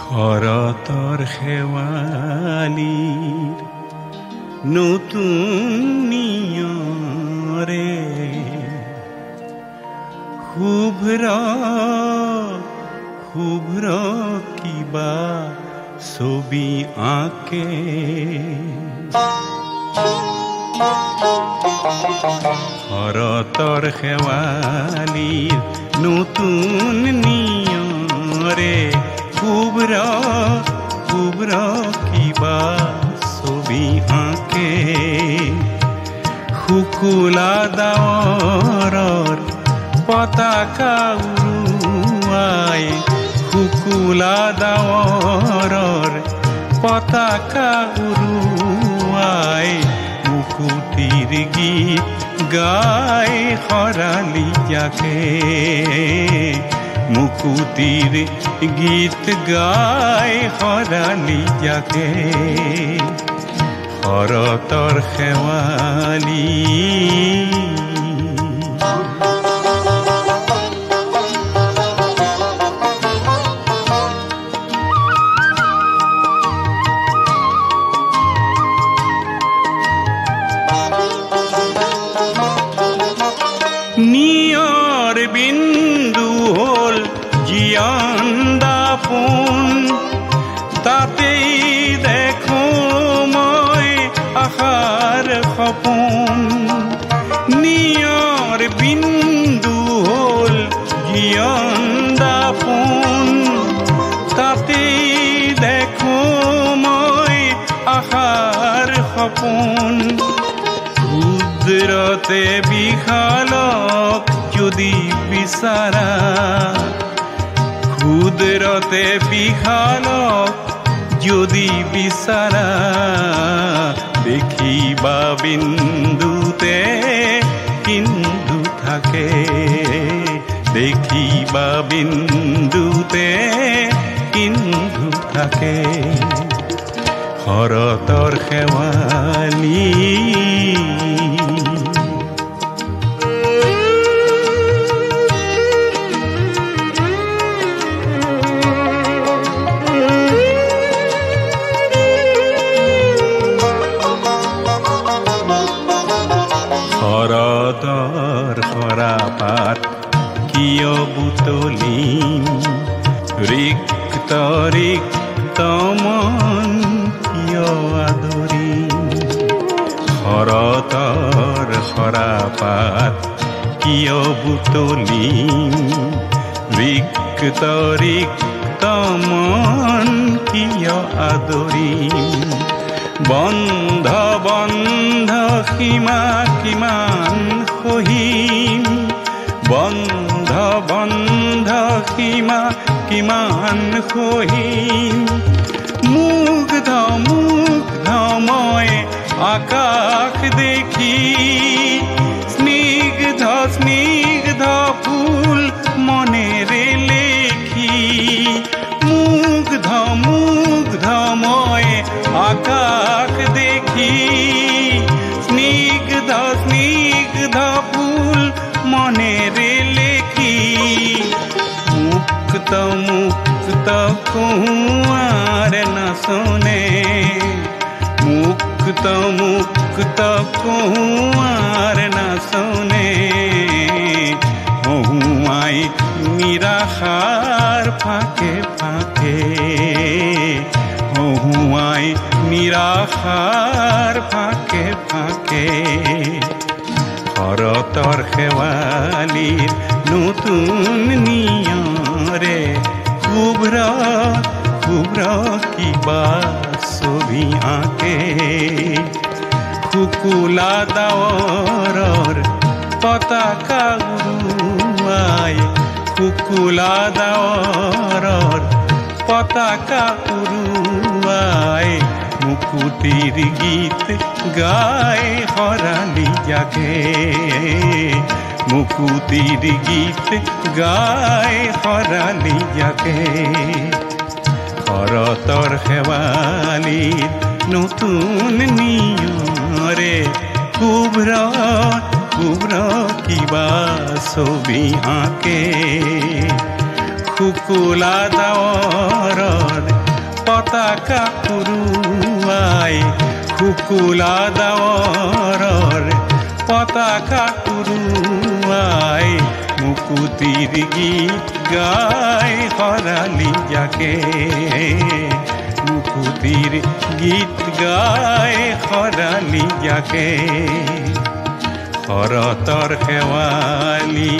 শৰতৰ শেৱালিৰ নতুন নিয়ৰে শুভ্ৰ শুভ্ৰ কিবা ছবি আঁকে শৰতৰ শেৱালিৰ নতুন নিয়ৰে শুভ্ৰ শুভ্ৰ কিবা ছবি আঁকে শুকুলা ডাৱৰৰ পতাকা উৰুৱাই শুকুলা ডাৱৰৰ পতাকা উৰুৱাই মুকুতিৰ গীত গাই খৰালি যাকে মুকুতিৰ গীত গাই খৰালি যাকে শৰতৰ শেৱালি নিয়ৰ বিন্দু হ'ল জীয়ান দাপোন তাতেই দেখো মই আশাৰ সপোন নিয়ৰ বিন্দু হ'ল জীয়ান দাপোন তাতেই দেখো মই আশাৰ সপোন ক্ষুদ্ৰতে বিশালক যদি বিচাৰা ক্ষুদ্ৰতে বিশালক যদি বিচাৰা দেখিবা বিন্দুতে সিন্ধু থাকে দেখিবা বিন্দুতে সিন্ধু থাকে শৰতৰ শেৱালি শৰতৰ সৰাপাত কিয় বুটলিম ৰিক্ত ৰিক্ত মন কিয় আদৰিম শৰতৰ সৰাপাত কিয় বুটলিম ৰিক্ত ৰিক্ত মন কিয় আদৰিম বন্ধ বন্ধ সীমা কিমান সহিম বন্ধ বন্ধ সীমা কিমান সহিম মুগ্ধ মুগ্ধ মই আকাশ দেখি স্নিগ্ধ স্নিগ্ধ ফুল মনেৰে লেখি মুগ্ধ মুগ্ধ মই আকাশ দেখি স্নিগ্ধ স্নিগ্ধ ফুল মনেৰে লেখি মুক্ত মুক্ত কুঁৱাৰ নাচনে মুক্ত মুক্ত কুঁৱাৰ নাচনে হুমাই নিৰাশাৰ ফাঁকে ফাঁকে হুমাই নিৰাশাৰ ফাঁকে ফাঁকে শৰতৰ শেৱালিৰ নতুন নিয়ৰে শুভ্ৰ শুভ্ৰ কিবা ছবি আঁকে শুকুলা ডাৱৰৰ পতাকা উৰুৱাই শুকুলা ডাৱৰৰ পতাকা উৰুৱাই মুকুতিৰ গীত গাই খৰালি যাকে মুকুতিৰ গীত গাই খৰালি যাকে শৰতৰ শেৱালিৰ নতুন নিয়ৰে শুভ্ৰ শুভ্ৰ কিবা ছবি আঁকে শুকুলা ডাৱৰৰ পতাকা উৰুৱাই শুকুলা ডাৱৰৰ পতাকা উৰুৱাই মুকুতিৰ গীত গাই হৰালি যাকে মুকুতিৰ গীত গাই হৰালি যাকে শৰতৰ শেৱালি